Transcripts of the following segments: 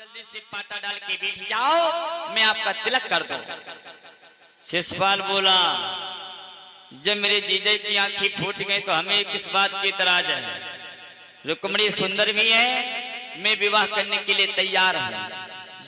जल्दी से पाटा डाल के बैठ जाओ, मैं आपका तिलक कर दूं। शिषपाल बोला, जब मेरे जीजा की आंखें फूट गई तो हमें किस बात की इतराज है? रुक्मिणी सुंदर भी है, मैं विवाह करने के लिए तैयार हूँ।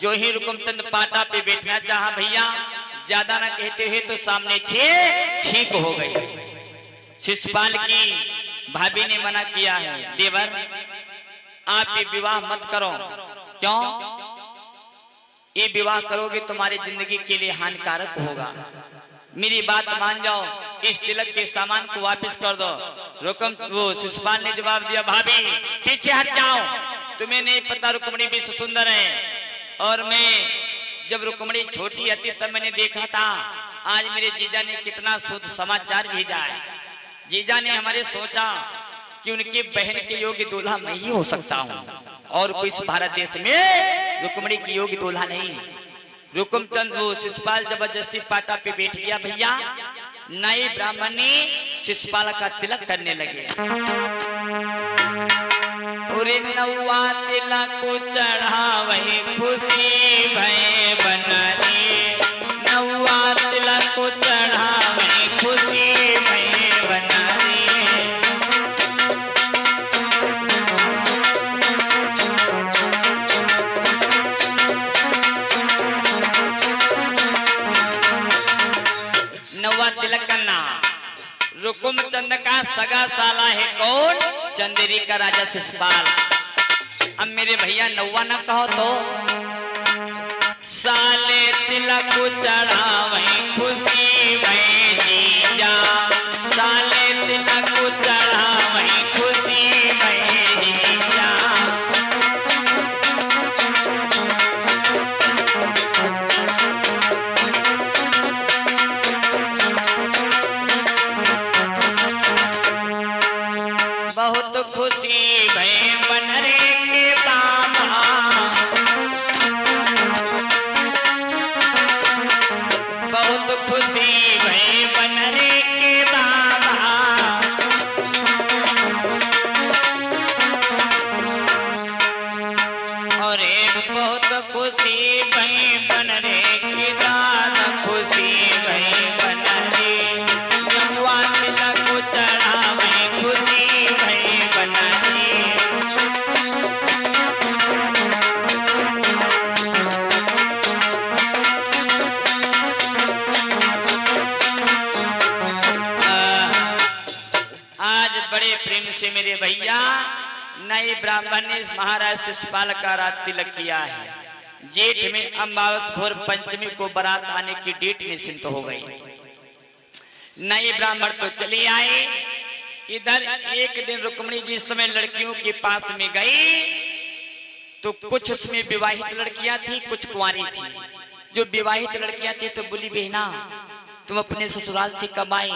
जो ही रुकुमचंद पाटा पे बैठना चाहा भैया, ज्यादा ना कहते हुए तो सामने छींक हो गई। शिषपाल की भाभी ने मना किया है, देवर आप ये विवाह मत करो। क्यों? ये विवाह करोगे तुम्हारी जिंदगी के लिए हानिकारक होगा। मेरी बात मान जाओ, इस तिलक के सामान को वापस कर दो। वो शिषपाल ने जवाब दिया, भाभी पीछे हट जाओ, तुम्हें नहीं पता रुक्मिणी विश्व सुंदर है। और मैं जब रुक्मिणी छोटी थी तब मैंने देखा था। आज मेरे जीजा ने कितना शुद्ध समाचार भेजा है। जीजा ने हमारे सोचा कि उनकी बहन के योग्य दूल्हा मैं ही हो सकता हूँ, और कोई इस भारत देश में रुक्मिणी की योग्य दूल्हा नहीं। रुकुमचंद वो शिषपाल जबरदस्ती पाटा पे बैठ गया भैया। नए ब्राह्मण ने शिषपाल का तिलक करने लगे। उरे नौवा तिलक को चढ़ा वही खुशी भय बनानी। नौवा तिलक को चढ़ा वही खुशी भय बनानी। नौवा तिलक करना रुकुमचंद का सगा साला है कौन? चंदेरी का राजा शिषपाल। अब मेरे भैया नौवा ना कहो तो साले तिलक चढ़ा वही खुशी भई जीजा। साले तिलक चढ़ा वही खुशी भई जीजा। बहुत खुशी भई बनरे के बाबा। बहुत खुशी भई बनरे के बाबा। और एक बहुत खुशी भई बनरे की दादा। खुशी भई बनरे नौवा तिलक चढ़ा वही खुशी भई बनरे। आज बड़े प्रेम से मेरे भैया नए ब्राह्मण ने महाराज शिषपाल का रात तिलक किया है। जेठ में अमावस भोर पंचमी को बारात आने की डेट निश्चित हो गई। नए ब्राह्मण तो चले आए। इधर एक दिन रुक्मिणी जिस समय लड़कियों के पास में गई तो कुछ उसमें विवाहित लड़कियां थी, कुछ कुंवारी थी। जो विवाहित लड़कियां थी तो बोली, बहना तुम अपने ससुराल से कब आई?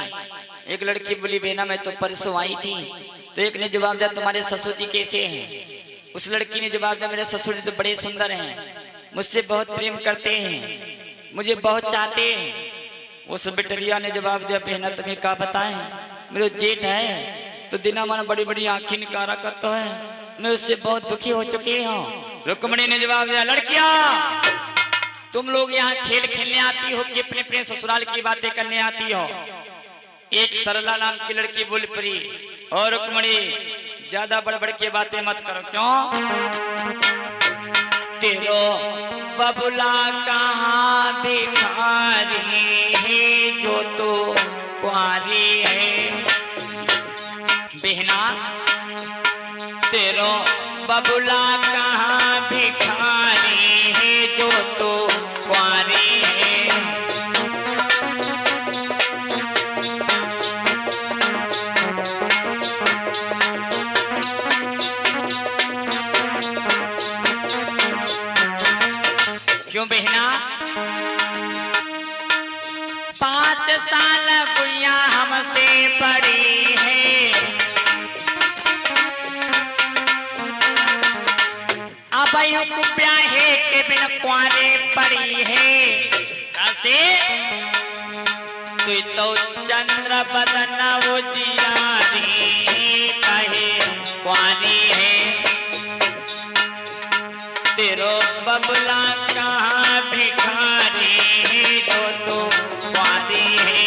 एक लड़की बोली, बहना मैं तो परसों आई थी। तो एक ने जवाब दिया, तुम्हारे ससुर जी कैसे हैं? उस लड़की ने जवाब दिया, मेरे ससुर जी तो बड़े सुंदर हैं, मुझसे बहुत प्रेम करते हैं, मुझे बहुत चाहते हैं। उस बिटरिया ने जवाब दिया, बहना तुम्हें क्या पता है, मेरे जेठ है तो दिना मन बड़ी बड़ी आंखें निकारा करता है, मैं उससे बहुत दुखी हो चुकी हूँ। रुक्मिणी ने जवाब दिया, लड़कियां तुम लोग यहाँ खेल खेलने आती हो कि अपने अपने ससुराल की बातें करने आती हो? एक सरला नाम की लड़की बोल पड़ी, और रुक्मिणी ज्यादा बड़ के बातें मत करो। क्यों? तेरो बबुला कहाँ भिखारी है जो तो कुंवारी है। बहना तेरो बबुला कहाँ भिखारी है जो तो कुंवारी है। क्यों बहना? 5 साल गुइया हमसे बड़ी है, अब ब्याहे के बिन कुंवारे पड़ी है। कैसे? तो चंद्र बदन वो जियानी कहे कुंवारी है। मेरो बबला कहाँ भिखारी जो तू वादी है।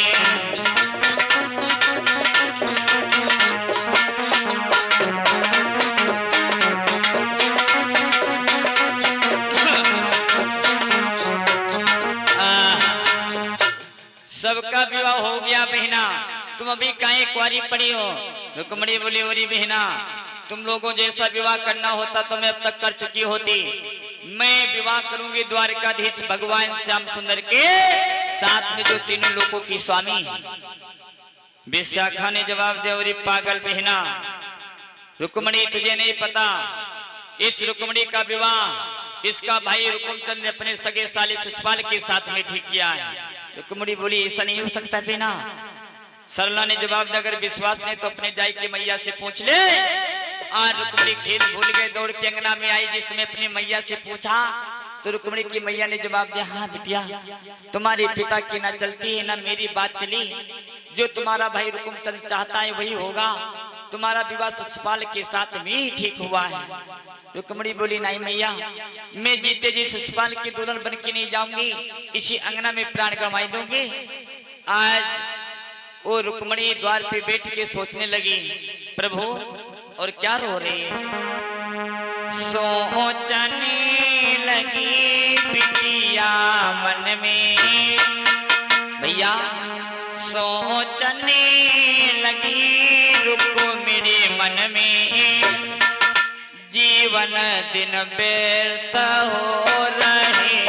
सबका विवाह हो गया बहना, तुम अभी काहे कुंवारी पड़ी हो। रुक्मणी बोली ओरी बहना, तुम लोगों जैसा विवाह करना होता तो मैं अब तक कर चुकी होती। मैं विवाह करूंगी द्वारकाधीश भगवान श्याम सुंदर के साथ में जो तीनों लोगों की स्वामी। विशाखा ने जवाब दिया ओरी पागल बहना, रुक्मणी तुझे नहीं पता, इस रुक्मणी का विवाह इसका भाई रुकुमचंद ने अपने सगे साले शिशुपाल के साथ में ठीक किया है। रुक्मणी बोली ऐसा नहीं हो सकता बहना। सरला ने जवाब दिया अगर विश्वास नहीं तो अपने जाई की मैया से पूछ ले। आज रुक्मणी खेल भूल गए, दौड़ के अंगना में आई, जिसमें अपनी मैया से पूछा तो रुक्मणी की मैया ने जवाब दिया हाँ बिटिया, तुम्हारे पिता की ना चलती है ना मेरी बात चली, जो तुम्हारा भाई रुकुमचंद चाहता है वही होगा, तुम्हारा विवाह शिशुपाल के साथ में ही ठीक हुआ है। रुक्मणी बोली नहीं मैया, मैं जीते जी शिशुपाल की दुल्हन बन के नहीं जाऊंगी, इसी अंगना में प्राण गंवाई दूंगी। आज वो रुक्मणी द्वार पे बैठ के सोचने लगी प्रभु और क्या रो रही है। सोचने लगी बिटिया मन में, भैया सोचने लगी रुक्मणी मन में, जीवन दिन व्यर्थ हो रहे हैं।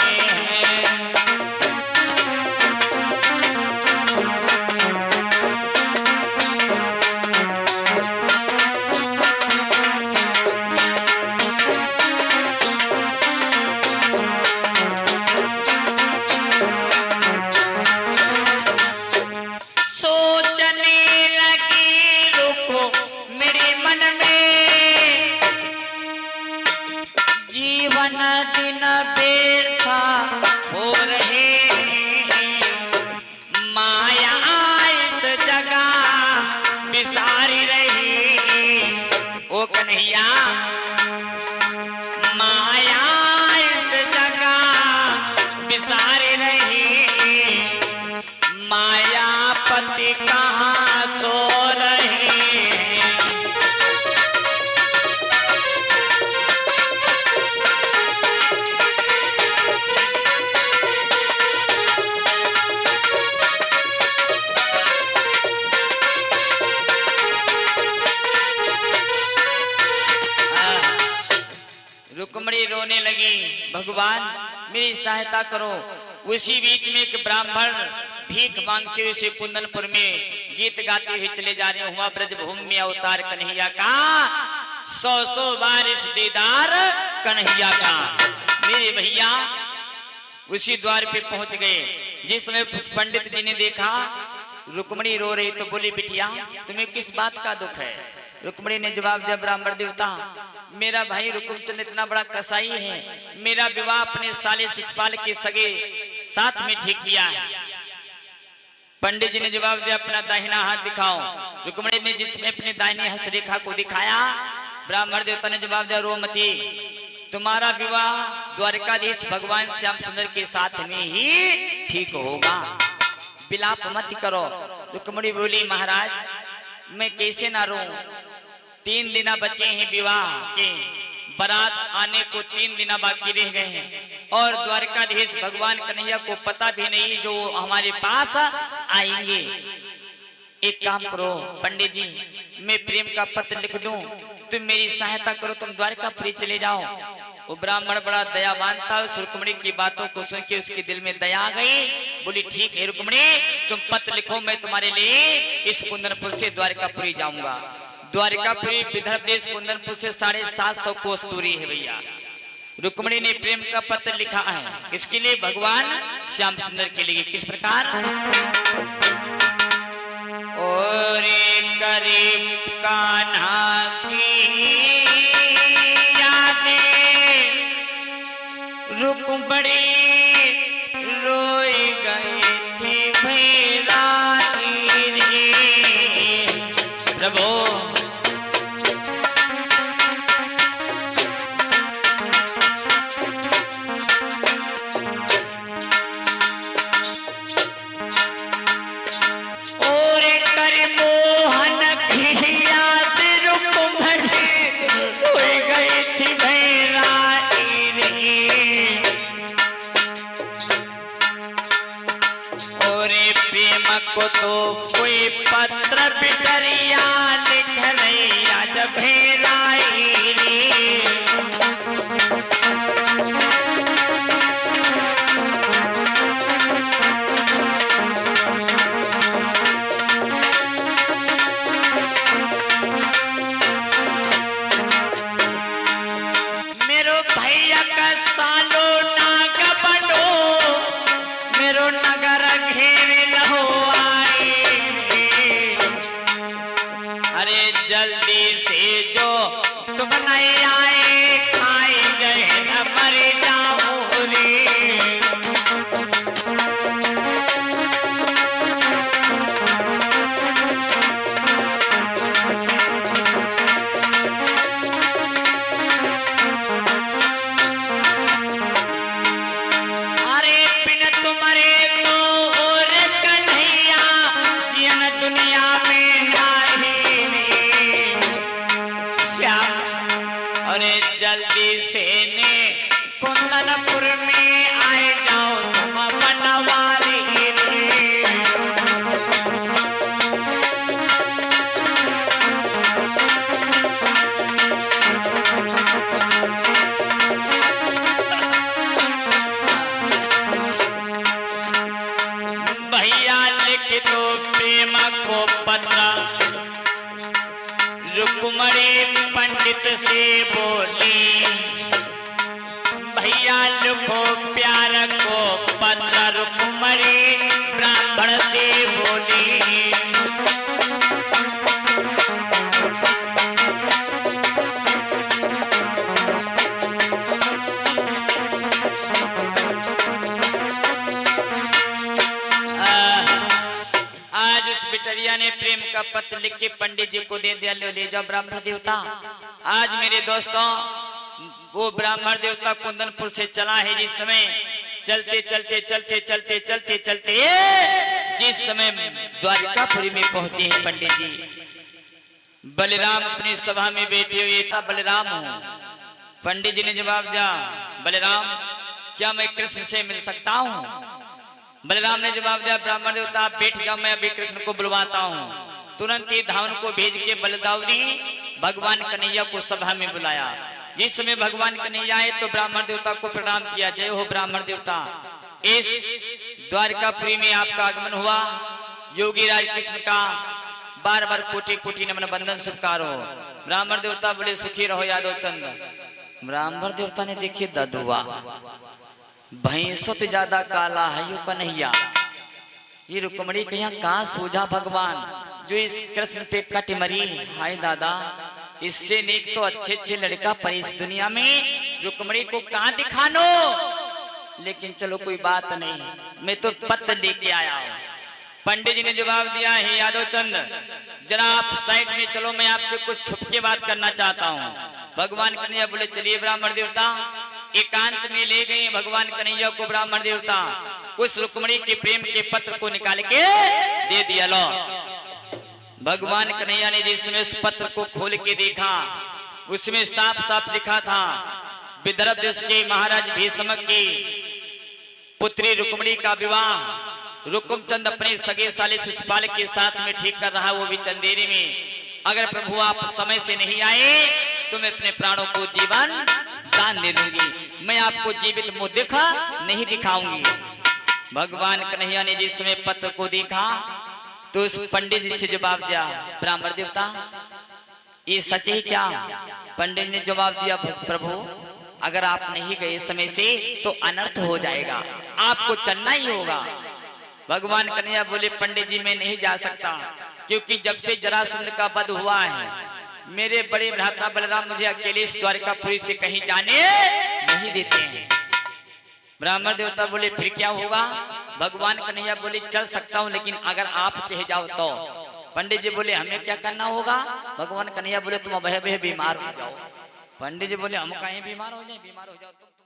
दिन बेरथा हो रहे हैं, माया इस जगह बिसारी रही। ओ कन्हैया माया इस जगह बिसारी रही, मायापति कहाँ सो रहे। रुक्मणी रोने लगी भगवान मेरी सहायता करो। उसी बीच में एक ब्राह्मण भीख मांगते हुए कुंदनपुर में गीत गाते हुए चले जा रहे। हुआ ब्रजभूमि में अवतार कन्हैया का, 100 बार इस दीदार कन्हैया का। मेरे भैया उसी द्वार पे पहुंच गए, जिसमें पंडित जी ने देखा रुक्मणी रो रही तो बोली बिटिया तुम्हें किस बात का दुख है। रुक्मणी ने जवाब दिया ब्राह्मण देवता मेरा भाई रुकुमचंद इतना बड़ा कसाई है, मेरा विवाह अपने साले शिशुपाल के सगे साथ में ठीक किया है। पंडित जी ने जवाब दिया अपना दाहिना हाथ दिखाओ। रुक्मणी ने जिसमें अपने दाहिने हस्तरेखा को दिखाया, ब्राह्मण देवता ने जवाब दिया रोमती तुम्हारा विवाह द्वारकाधीश भगवान श्याम सुंदर के साथ में ही ठीक होगा, विलाप मत करो। रुक्मणी बोली महाराज मैं कैसे ना रो, 3 दिन बचे हैं विवाह के, बारात आने को 3 दिन बाकी रह गए हैं और द्वारकाधीश भगवान कन्हैया को पता भी नहीं जो हमारे पास आएंगे। एक काम करो पंडित जी मैं प्रेम का पत्र लिख दूं, तुम मेरी सहायता करो, तुम द्वारकापुरी चले जाओ। वो ब्राह्मण बड़ा दयावान था, उस रुक्मणी की बातों को सुन के उसके दिल में दया आ गई। बोली ठीक है रुक्मणी तुम पत्र लिखो, मैं तुम्हारे लिए इस कुंदनपुर से द्वारकापुरी जाऊंगा। द्वारकापुरी विदर्भ देश कुंदनपुर से 750 कोस दूरी है भैया। रुक्मणी ने प्रेम का पत्र लिखा है, किसके लिए भगवान श्याम सुंदर के लिए। किस प्रकार और करीब कान्हा की यादें रुक्मणी रोई गई थी भैरा प्रभु। तो कोई पत्र बिटरिया लिख नैया जब भेलाई रे। मेरो भैया का सालो नाग बनो मेरो नगर घेरे लहो आए। अरे जल्दी से जो तुम नहीं आए खाए गए न मर जाओ रे। अरे बिन तुम्हारे तो और कन्हैया जियन दुनिया में नाही रे। श्याम अरे जल्दी से ने कुंदनपुर में आए जाओ तुम बनवारी रे। भैया लिख दो प्रेम को पत्र रुक्मणी पंडित से बोली। भैया लिखो प्यार को पत्र रुक्मणी ब्राह्मण से बोली। आज उस बिटरिया ने प्रेम का पत्र लिख के पंडित जी को दे दिया, ले जाओ ब्राह्मण देवता। आज मेरे दोस्तों वो ब्राह्मण देवता कुंदनपुर से चला है। जिस समय चलते चलते चलते चलते चलते चलते जिस समय द्वारिकापुरी में पहुंचे हैं पंडित जी, बलराम अपनी सभा में बैठे हुए था। बलराम हूं। पंडित जी ने जवाब दिया, बलराम क्या मैं कृष्ण से मिल सकता हूं? बलराम ने जवाब दिया, ब्राह्मण देवता आप बैठ जाओ, मैं अभी कृष्ण को बुलवाता हूँ। तुरंत ही धावन को भेज के बलदाऊ ने भगवान कन्हैया को सभा में बुलाया। जिस समय भगवान कन्हैया आए तो ब्राह्मण देवता को प्रणाम किया। जय हो ब्राह्मण देवता, इस द्वारिकापुरी में आपका आगमन हुआ। योगी राज कृष्ण का बार बार कोटि कोटि नमन बंदन स्वीकार हो। ब्राह्मण देवता बोले सुखी रहो यादव चंद। ब्राह्मण देवता ने देखिए ददुआ भैंसों तो ज्यादा काला है यो कन्हैया। ये रुक्मणी कहीं कहाँ सूझा भगवान जो इस कृष्ण पे कट मरी। हाय दादा, इससे नेक तो अच्छे अच्छे लड़का पर इस दुनिया में रुक्मणी को कहाँ दिखानो। लेकिन चलो कोई बात नहीं, मैं तो पत्र लेके आया हूँ। पंडित जी ने जवाब दिया, है यादव चंद जरा आप साइड में चलो, मैं आपसे कुछ छुप के बात करना चाहता हूँ। भगवान कन्हैया बोले चलिए ब्राह्मण देवता। एकांत में ले गए भगवान कन्हैया को ब्राह्मण देवता। उस रुक्मणी के प्रेम के पत्र को निकाल के दे दिया। लो भगवान कन्हैया ने जिस समय उस पत्र को खोल के देखा, उसमें साफ साफ लिखा था, विदर्भ देश के महाराज भीष्म की पुत्री रुक्मणी का विवाह रुकुमचंद अपने सगे साले शिशुपाल के साथ में ठीक कर रहा, वो भी चंदेरी में। अगर प्रभु आप समय से नहीं आए तो मैं अपने प्राणों को जीवन दान दे दूंगी, मैं आपको जीवित मुंह दिखा नहीं दिखाऊंगी। भगवान कन्हैया ने जिस समय पत्र को देखा तो उस पंडित जी से जवाब दिया, ब्राह्मण देवता ये सच है क्या? पंडित ने जवाब दिया, प्रभु अगर आप नहीं गए समय से तो अनर्थ हो जाएगा, आपको चलना ही होगा। भगवान कन्हैया बोले, पंडित जी मैं नहीं जा सकता, क्योंकि जब से जरासंध का वध हुआ है मेरे बड़े भ्राता बलराम मुझे अकेले इस द्वारिकापुरी से कहीं जाने नहीं देते हैं। ब्राह्मण देवता बोले फिर क्या होगा? भगवान कन्हैया बोले चल सकता हूँ, लेकिन अगर आप चाहे जाओ तो। पंडित जी बोले हमें क्या करना होगा? भगवान कन्हैया बोले तुम बहे बहे बीमार हो जाओ। पंडित जी बोले हम कहीं बीमार हो जाए? बीमार हो जाओ तुम